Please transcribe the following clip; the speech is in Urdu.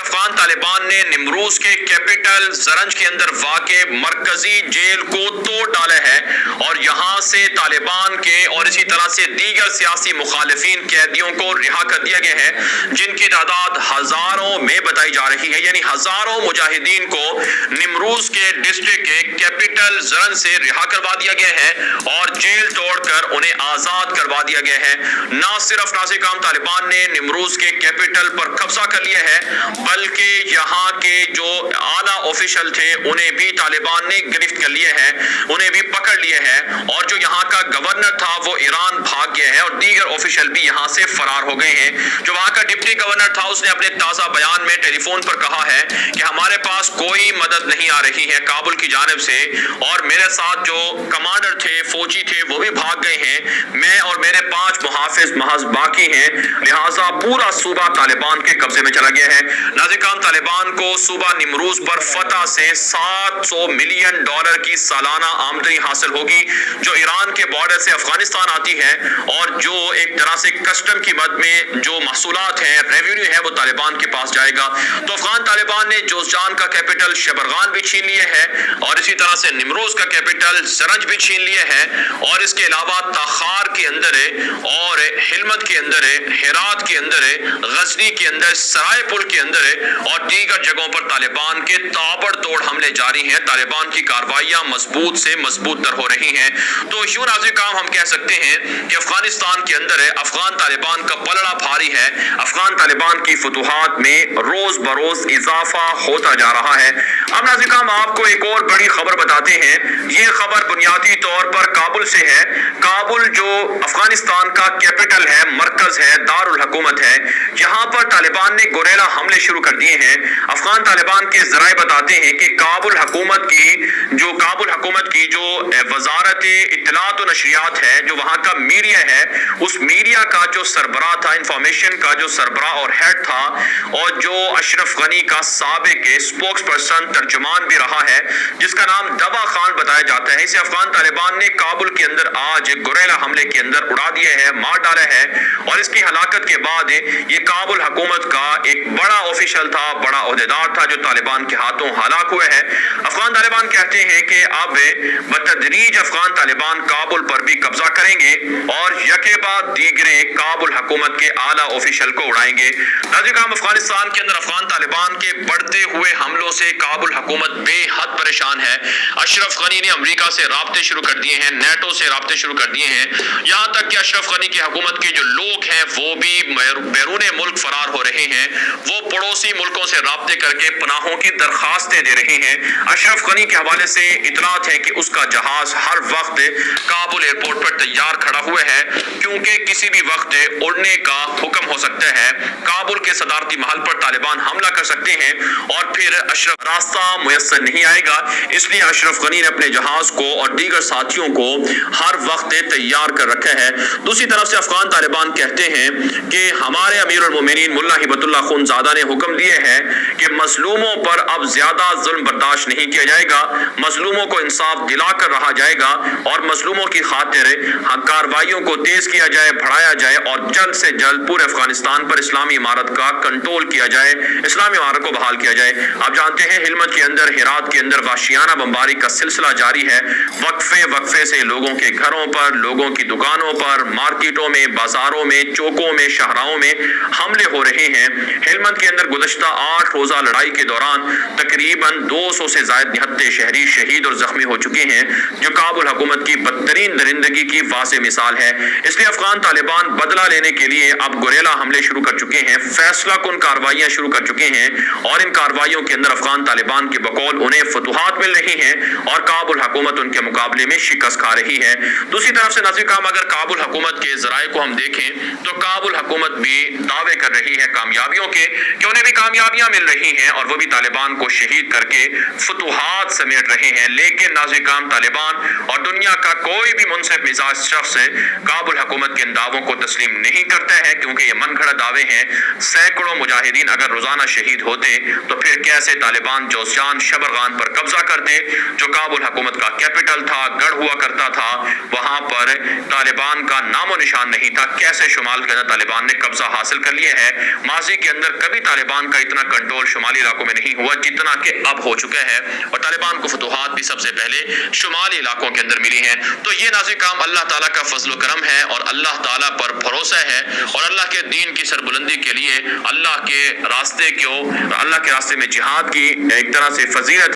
افغان طالبان نے نیمروز کے کیپٹل زرنج کے اندر واقع مرکزی جیل کو توڑ ڈالا ہے اور یہاں سے طالبان کے اور اسی طرح سے دیگر سیاسی مخالفین قیدیوں کو رہا کر دیا گیا ہے، جن کی تعداد ہزاروں میں بتائی جا رہی ہے۔ یعنی ہزاروں مجاہدین کو نیمروز کے ڈسٹرکٹ کے کیپٹل زرنج سے رہا کروا دیا گیا ہے اور جیل توڑ کر انہیں آزاد کروا دیا گیا ہے۔ نہ صرف ناظرین کرام طالبان نے نیمروز کے کیپٹل پر قبضہ کر لیا ہے، بلکہ یہاں کے جو اعلیٰ آفیشل تھے انہیں بھی طالبان نے گرفت کر لیے ہیں، انہیں بھی پکڑ لیے ہیں، اور جو یہاں کا گورنر تھا وہ ایران بھاگ گیا ہے اور دیگر آفیشل بھی یہاں سے فرار ہو گئے ہیں۔ جو وہاں کا ڈپٹی گورنر تھا اس نے اپنے تازہ بیان میں ٹیلی فون پر کہا ہے کہ ہمارے پاس کوئی مدد نہیں آ رہی ہے کابل کی جانب سے، اور میرے ساتھ جو کمانڈر تھے، فوجی تھے، وہ بھی بھاگ گئے ہیں، میں اور میرے 5 محافظ محض باقی ہیں، لہٰذا پورا صوبہ طالبان کے قبضے میں چلا گیا ہے۔ ناظرین کرام طالبان کو صوبہ نیمروز پر فتح سے $700 ملین کی سالانہ آمدنی حاصل ہوگی، جو ایران کے بارڈر سے افغانستان آتی ہے، اور جو ایک طرح سے کسٹم کی مد میں جو محصولات ہیں، ریونیو ہے، وہ طالبان کے پاس جائے گا۔ تو افغان طالبان نے جوزجان کا کیپٹل شبرغان بھی چھین لیے ہے، اور اسی طرح سے نیمروز کا کیپٹل زرنج بھی چھین لیے ہے، اور اس کے علاوہ تاخار کے اندر اور ہلمند کے اندر، ہرات کے اندر، غزنی کے اندر، سرائے پل کے اندر اور دیگر جگہوں پر طالبان کے تابڑ توڑ حملے جاری ہیں۔ طالبان کی کارروائیاں مضبوط سے مضبوط تر ہو رہی ہیں۔ تو یوں ناظرین کرام ہم کہہ سکتے ہیں کہ افغانستان کے اندر افغان طالبان کا پلڑا بھاری ہے، افغان طالبان کی فتوحات میں روز بروز اضافہ ہوتا جا رہا ہے۔ اب ناظرین کرام آپ کو ایک اور بڑی خبر بتاتے ہیں، یہ خبر بنیادی طور پر کابل سے ہے۔ کابل جو افغانستان کا کیپٹل ہے، مرکز ہے، دارالحکومت ہے، یہاں پر طالبان نے گوریلا حملے شروع کر دیے ہیں۔ افغان طالبان کے ذرائع بتاتے ہیں کہ کابل حکومت کی جو وزارت اطلاعات و نشریات ہے، جو وہاں کا میڈیا ہے، اس میڈیا کا جو سربراہ تھا، انفارمیشن کا جو سربراہ اور ہیڈ تھا، اور جو اشرف غنی کا سابق اسپوکس پرسن ترجمان بھی رہا ہے، جس کا نام دبا خان بتایا جاتا ہے، اسے افغان طالبان نے کابل کے اندر آج گوریلا حملے کے اندر اڑا دیا ہے، مار ڈالا ہے، اور اس کی ہلاکت کے بعد یہ کابل حکومت کا ایک بڑا آفیشل تھا، بڑا عہدیدار تھا، جو طالبان کے ہاتھوں ہلاک ہوئے ہے۔ افغان طالبان کہتے ہیں کہ اب بتدریج افغان طالبان کابل پر بھی قبضہ کریں گے اور یکے بعد دیگرے کابل حکومت کے اعلیٰ آفیشل کو اڑائیں گے۔ ناظرین کرام افغانستان کے اندر افغان طالبان کے بڑھتے ہوئے حملوں سے کابل حکومت بے حد پریشان ہے۔ اشرف غنی نے امریکہ سے رابطے شروع کر دیے ہیں، نیٹو سے رابطے شروع کر دیے ہیں، یہاں تک کہ اشرف غنی کی حکومت کے جو لوگ ہیں وہ بھی بیرون ملک فرار ہو رہے ہیں، وہ پڑوسی ملکوں سے رابطے کر کے پناہوں کی درخواستیں دے رہے ہیں۔ اشرف غنی کے حوالے سے اطلاعات ہے کہ اس کا جہاز ہر وقت کابل ایئرپورٹ پر تیار کھڑا ہوا ہے، کیونکہ کسی بھی وقت اڑنے کا حکم ہو سکتا ہے۔ کابل کے صدارتی محل پر طالبان حملہ کر سکتے ہیں اور پھر اشرف راستہ میسر نہیں آئے گا، اس لیے اشرف غنی نے اپنے جہاز کو اور دیگر ساتھیوں کو ہر وقت تیار کر رکھا ہے۔ دوسری طرف سے افغان طالبان کہتے ہیں کہ ہمارے امیر المومنین ملا ہبت اللہ خونزادہ نے حکم دیے ہیں کہ مظلوموں پر اب زیادہ ظلم برداشت نہیں کیا جائے گا، مظلوموں کو انصاف دلا کر رہا جائے گا، اور مظلوموں کی خاطر کارروائیوں کو تیز کیا جائے، بڑھایا جائے، اور جلد سے جلد پورے افغانستان پر اسلامی امارت کا کنٹرول کیا جائے، اسلامی امارت کو بحال کیا جائے۔ آپ جانتے ہیں ہلمند کے اندر، ہرات کے اندر وحشیانہ بمباری کا سلسلہ جاری ہے، وقفے سے لوگوں کے گھروں پر، لوگوں کی دکانوں پر، مارکیٹوں میں، بازاروں میں، چوکوں میں، شاہراہوں میں حملے ہو رہے ہیں۔ ہلمند کے اندر گزشتہ 8 روزہ لڑائی کے دوران تقریباً 200 سے زائد نہتے شہری شہید اور زخمی ہو چکے ہیں، جو کابل حکومت کی بدترین درندگی کی واضح مثال ہے۔ اس لیے افغان طالبان بدلہ لینے کے لیے اب گوریلا حملے شروع کر چکے ہیں، فیصلہ کن کارروائیاں شروع کر چکے ہیں، اور ان کارروائیوں کے اندر افغان طالبان کے بقول انہیں فتوحات مل رہی ہیں اور کابل حکومت ان کے مقابلے میں شکست کھا رہی ہے۔ دوسری طرف سے ناظرین کرام اگر کابل حکومت کے ذرائع کو ہم دیکھیں تو کابل حکومت بھی دعوے کر رہی ہے کامیابیوں کے، کہ انہیں بھی کامیابیاں مل رہی ہیں اور وہ بھی طالبان کو شہید کر کے فتوحات سمیٹ رہے ہیں۔ لیکن ناظرین کرام طالبان اور دنیا کا کوئی بھی منصف مزاج شخص کابل حکومت کے ان دعووں کو تسلیم نہیں کرتا ہے، کیونکہ یہ من گھڑت دعوے ہیں۔ سینکڑوں مجاہدین اگر روزانہ شہید ہوتے تو پھر کیسے طالبان جوزجان شبرغان پر قبضہ کرتے، جو کابل حکومت کا کیپٹل تھا، گڑھ ہوا کرتا تھا، وہاں پر طالبان کا نام و نشان نہیں تھا، کیسے شمال کے اندر طالبان نے قبضہ حاصل کر لیا ہے۔ ماضی کے اندر کبھی طالبان کا اتنا کنٹرول شمالی علاقوں میں نہیں ہوا جتنا کہ اب ہو چکا ہے، اور طالبان کو فتوحات بھی سب سے پہلے شمالی علاقوں کے اندر ملی ہیں۔ تو یہ ناظرین کام اللہ تعالیٰ کا فضل و کرم ہے، اور اللہ تعالیٰ پر بھروسہ ہے، اور اللہ کے دین کی سربلندی کے لیے اللہ کے راستے میں جہاد کی ایک طرح سے فضیلت